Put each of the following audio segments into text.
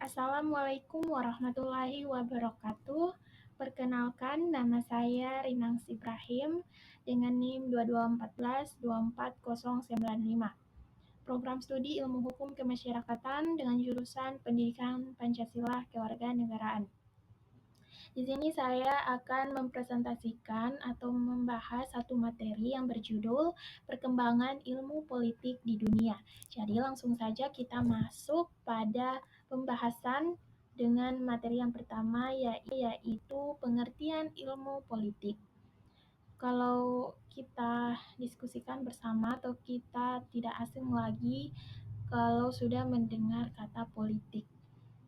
Assalamualaikum warahmatullahi wabarakatuh. Perkenalkan, nama saya Rinans Ibrahim dengan NIM 2214-24095. Program studi Ilmu Hukum Kemasyarakatan dengan jurusan Pendidikan Pancasila Kewarganegaraan. Di sini saya akan mempresentasikan atau membahas satu materi yang berjudul Perkembangan Ilmu Politik di Dunia. Jadi langsung saja kita masuk pada pembahasan dengan materi yang pertama yaitu pengertian ilmu politik. Kalau kita diskusikan bersama atau kita tidak asing lagi kalau sudah mendengar kata politik.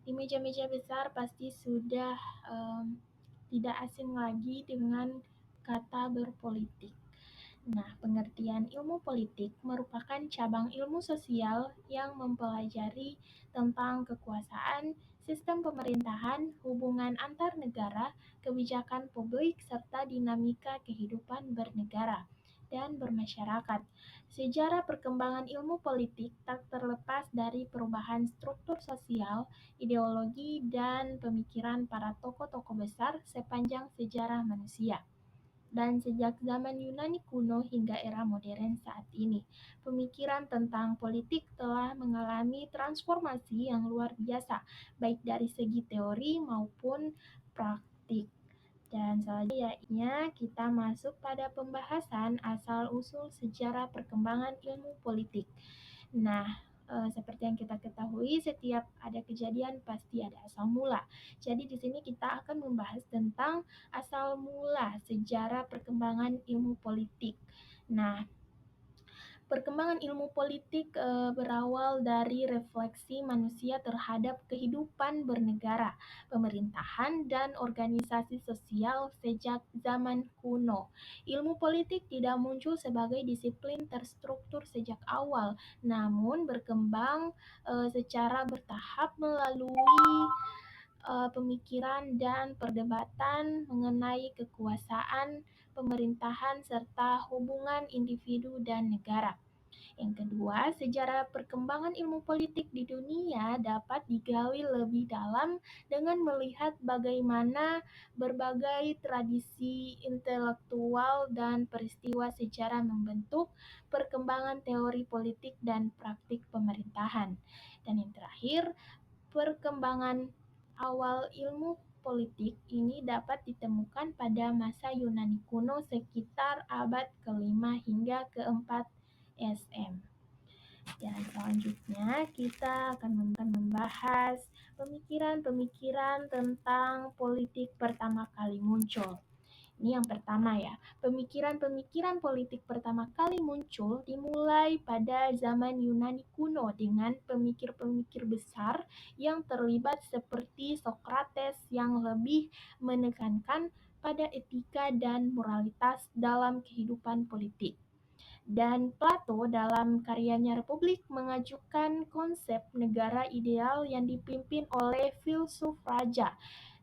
Di meja-meja besar pasti sudah tidak asing lagi dengan kata berpolitik. Nah, pengertian ilmu politik merupakan cabang ilmu sosial yang mempelajari tentang kekuasaan, sistem pemerintahan, hubungan antar negara, kebijakan publik, serta dinamika kehidupan bernegara dan bermasyarakat. Sejarah perkembangan ilmu politik tak terlepas dari perubahan struktur sosial, ideologi, dan pemikiran para tokoh-tokoh besar sepanjang sejarah manusia. Dan sejak zaman Yunani kuno hingga era modern saat ini, pemikiran tentang politik telah mengalami transformasi yang luar biasa, baik dari segi teori maupun praktik. Dan selanjutnya kita masuk pada pembahasan asal-usul sejarah perkembangan ilmu politik. Nah, seperti yang kita ketahui, setiap ada kejadian pasti ada asal mula. Jadi di sini kita akan membahas tentang asal mula sejarah perkembangan ilmu politik. Nah, perkembangan ilmu politik berawal dari refleksi manusia terhadap kehidupan bernegara, pemerintahan, dan organisasi sosial sejak zaman kuno. Ilmu politik tidak muncul sebagai disiplin terstruktur sejak awal, namun berkembang secara bertahap melalui pemikiran dan perdebatan mengenai kekuasaan, pemerintahan, serta hubungan individu dan negara. Yang kedua, sejarah perkembangan ilmu politik di dunia dapat digali lebih dalam dengan melihat bagaimana berbagai tradisi intelektual dan peristiwa sejarah membentuk perkembangan teori politik dan praktik pemerintahan. Dan yang terakhir, perkembangan awal ilmu politik ini dapat ditemukan pada masa Yunani kuno sekitar abad ke-5 hingga ke-4 SM. Dan selanjutnya kita akan membahas pemikiran-pemikiran tentang politik pertama kali muncul. Ini yang pertama ya, pemikiran-pemikiran politik pertama kali muncul dimulai pada zaman Yunani kuno dengan pemikir-pemikir besar yang terlibat seperti Sokrates yang lebih menekankan pada etika dan moralitas dalam kehidupan politik. Dan Plato dalam karyanya Republik mengajukan konsep negara ideal yang dipimpin oleh filsuf raja.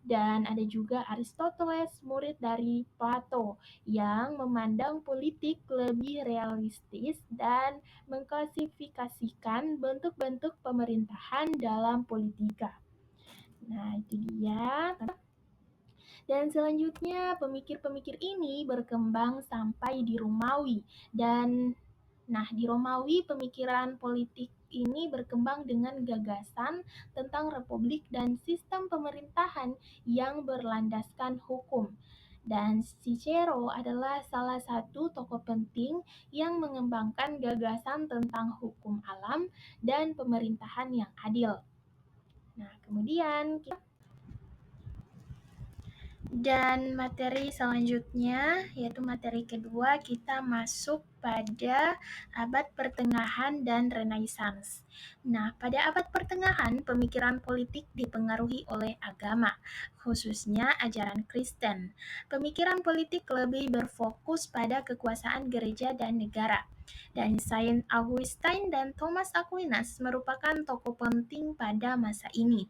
Dan ada juga Aristoteles, murid dari Plato, yang memandang politik lebih realistis dan mengklasifikasikan bentuk-bentuk pemerintahan dalam politika. Nah, itu dia. Dan selanjutnya pemikir-pemikir ini berkembang sampai di Romawi. Dan di Romawi pemikiran politik ini berkembang dengan gagasan tentang republik dan sistem pemerintahan yang berlandaskan hukum. Dan Cicero adalah salah satu tokoh penting yang mengembangkan gagasan tentang hukum alam dan pemerintahan yang adil. Nah, kemudian dan materi selanjutnya, yaitu materi kedua, kita masuk pada abad pertengahan dan Renaissance. Nah, pada abad pertengahan, pemikiran politik dipengaruhi oleh agama, khususnya ajaran Kristen. Pemikiran politik lebih berfokus pada kekuasaan gereja dan negara. Dan Saint Augustine dan Thomas Aquinas merupakan tokoh penting pada masa ini.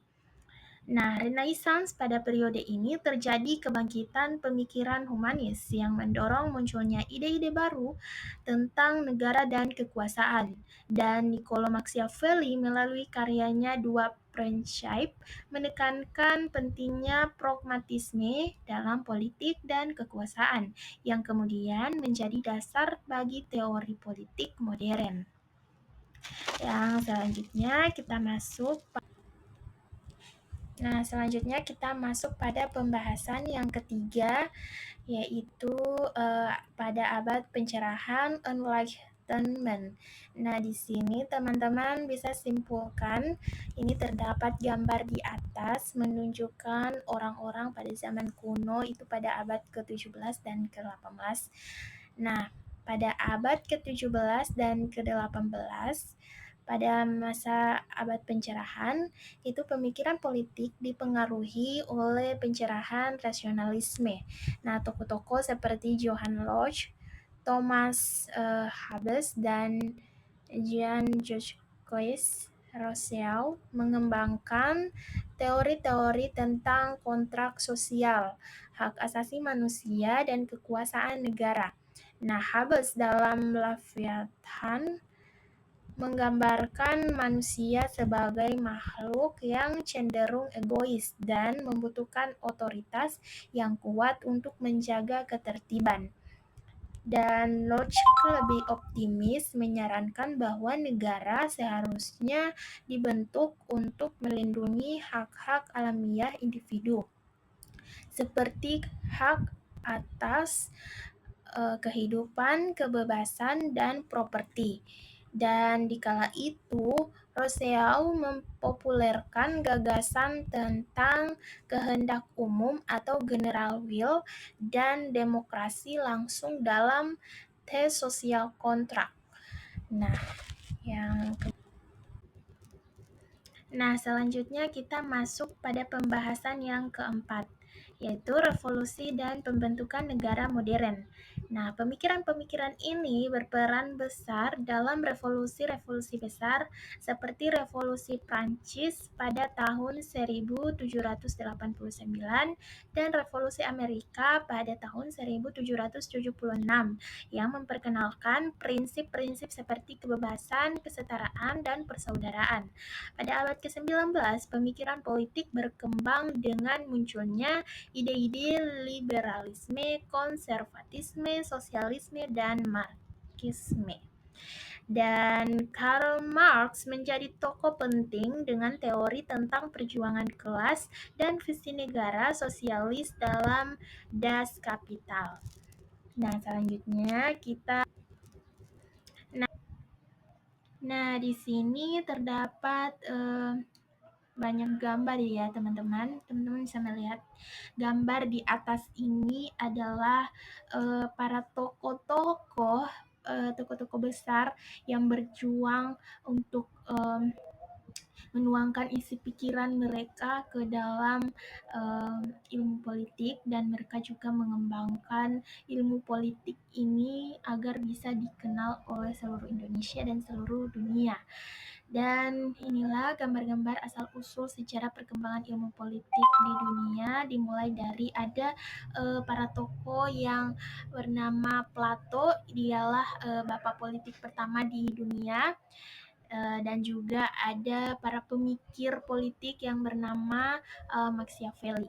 Nah, Renaissance pada periode ini terjadi kebangkitan pemikiran humanis yang mendorong munculnya ide-ide baru tentang negara dan kekuasaan. Dan Niccolo Machiavelli melalui karyanya Dua Prinsip menekankan pentingnya pragmatisme dalam politik dan kekuasaan yang kemudian menjadi dasar bagi teori politik modern. Yang selanjutnya kita masuk pada pembahasan yang ketiga, yaitu pada abad pencerahan Enlightenment. Nah, di sini teman-teman bisa simpulkan, ini terdapat gambar di atas menunjukkan orang-orang pada zaman kuno itu pada abad ke-17 dan ke-18. Nah, pada abad ke-17 dan ke-18, pada masa abad pencerahan, itu pemikiran politik dipengaruhi oleh pencerahan rasionalisme. Nah, tokoh-tokoh seperti Johann Locke, Thomas Hobbes, dan Jean-Jacques Rousseau mengembangkan teori-teori tentang kontrak sosial, hak asasi manusia, dan kekuasaan negara. Nah, Hobbes dalam Leviathan menggambarkan manusia sebagai makhluk yang cenderung egois dan membutuhkan otoritas yang kuat untuk menjaga ketertiban. Dan Locke lebih optimis menyarankan bahwa negara seharusnya dibentuk untuk melindungi hak-hak alamiah individu, seperti hak atas kehidupan, kebebasan, dan properti. Dan di kala itu, Rousseau mempopulerkan gagasan tentang kehendak umum atau general will dan demokrasi langsung dalam The Social Contract. Nah, selanjutnya kita masuk pada pembahasan yang keempat, yaitu revolusi dan pembentukan negara modern. Nah, pemikiran-pemikiran ini berperan besar dalam revolusi-revolusi besar seperti revolusi Prancis pada tahun 1789 dan revolusi Amerika pada tahun 1776 yang memperkenalkan prinsip-prinsip seperti kebebasan, kesetaraan, dan persaudaraan. Pada abad ke-19, pemikiran politik berkembang dengan munculnya ide-ide liberalisme, konservatisme, sosialisme, dan marxisme. Dan Karl Marx menjadi tokoh penting dengan teori tentang perjuangan kelas dan visi negara sosialis dalam Das Kapital. Nah, selanjutnya di sini terdapat banyak gambar ya teman-teman. Teman-teman bisa melihat gambar di atas ini adalah para tokoh-tokoh besar yang berjuang untuk menuangkan isi pikiran mereka ke dalam ilmu politik, dan mereka juga mengembangkan ilmu politik ini agar bisa dikenal oleh seluruh Indonesia dan seluruh dunia. Dan inilah gambar-gambar asal-usul sejarah perkembangan ilmu politik di dunia, dimulai dari ada para tokoh yang bernama Plato, dialah bapak politik pertama di dunia, dan juga ada para pemikir politik yang bernama Machiavelli.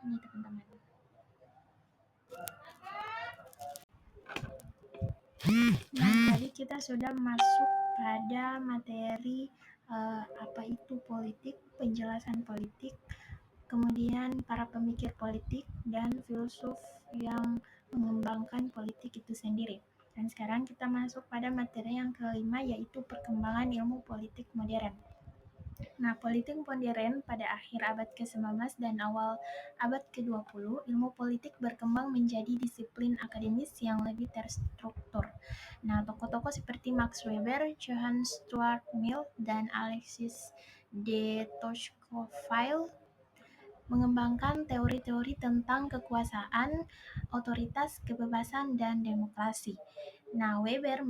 Ini teman-teman. Nah, tadi kita sudah masuk pada materi apa itu politik, penjelasan politik, kemudian para pemikir politik dan filsuf yang mengembangkan politik itu sendiri. Dan sekarang kita masuk pada materi yang kelima, yaitu perkembangan ilmu politik modern. Nah, politik modern pada akhir abad ke-19 dan awal abad ke-20, ilmu politik berkembang menjadi disiplin akademis yang lebih terstruktur. Nah, tokoh-tokoh seperti Max Weber, Johann Stuart Mill, dan Alexis de Tocqueville mengembangkan teori-teori tentang kekuasaan, otoritas, kebebasan, dan demokrasi. Nah, Weber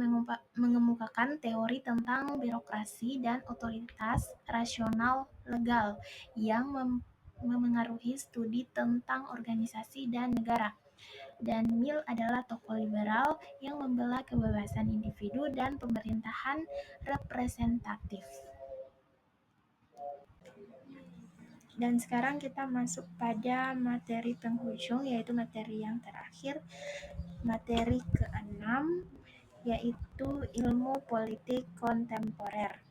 mengemukakan teori tentang birokrasi dan otoritas rasional legal yang memengaruhi studi tentang organisasi dan negara. Dan Mill adalah tokoh liberal yang membela kebebasan individu dan pemerintahan representatif. Dan sekarang kita masuk pada materi penghujung, yaitu materi yang terakhir, materi ke-6, yaitu ilmu politik kontemporer.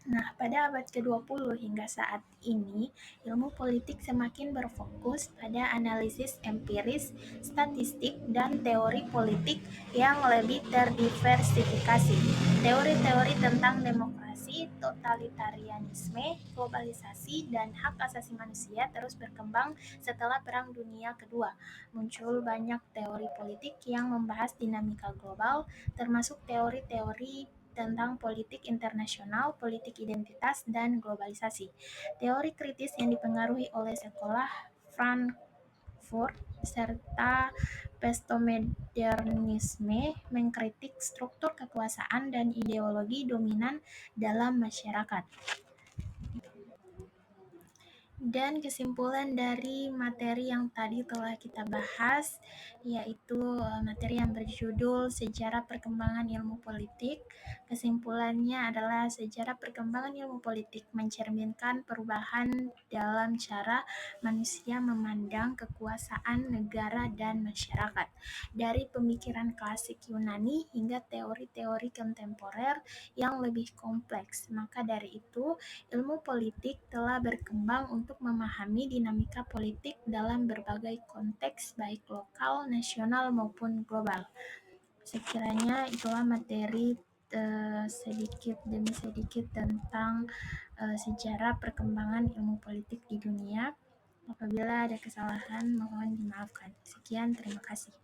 Nah, pada abad ke-20 hingga saat ini, ilmu politik semakin berfokus pada analisis empiris, statistik, dan teori politik yang lebih terdiversifikasi. Teori-teori tentang demokrasi, totalitarianisme, globalisasi, dan hak asasi manusia terus berkembang setelah Perang Dunia Kedua. Muncul banyak teori politik yang membahas dinamika global, termasuk teori-teori tentang politik internasional, politik identitas, dan globalisasi. Teori kritis yang dipengaruhi oleh sekolah Frankfurt serta postmodernisme mengkritik struktur kekuasaan dan ideologi dominan dalam masyarakat. Dan kesimpulan dari materi yang tadi telah kita bahas, yaitu materi yang berjudul Sejarah Perkembangan Ilmu Politik. Kesimpulannya adalah sejarah perkembangan ilmu politik mencerminkan perubahan dalam cara manusia memandang kekuasaan negara dan masyarakat. Dari pemikiran klasik Yunani hingga teori-teori kontemporer yang lebih kompleks. Maka dari itu, ilmu politik telah berkembang untuk memahami dinamika politik dalam berbagai konteks, baik lokal, nasional, maupun global. Sekiranya itulah materi sedikit demi sedikit tentang sejarah perkembangan ilmu politik di dunia. Apabila ada kesalahan, mohon dimaafkan. Sekian, terima kasih.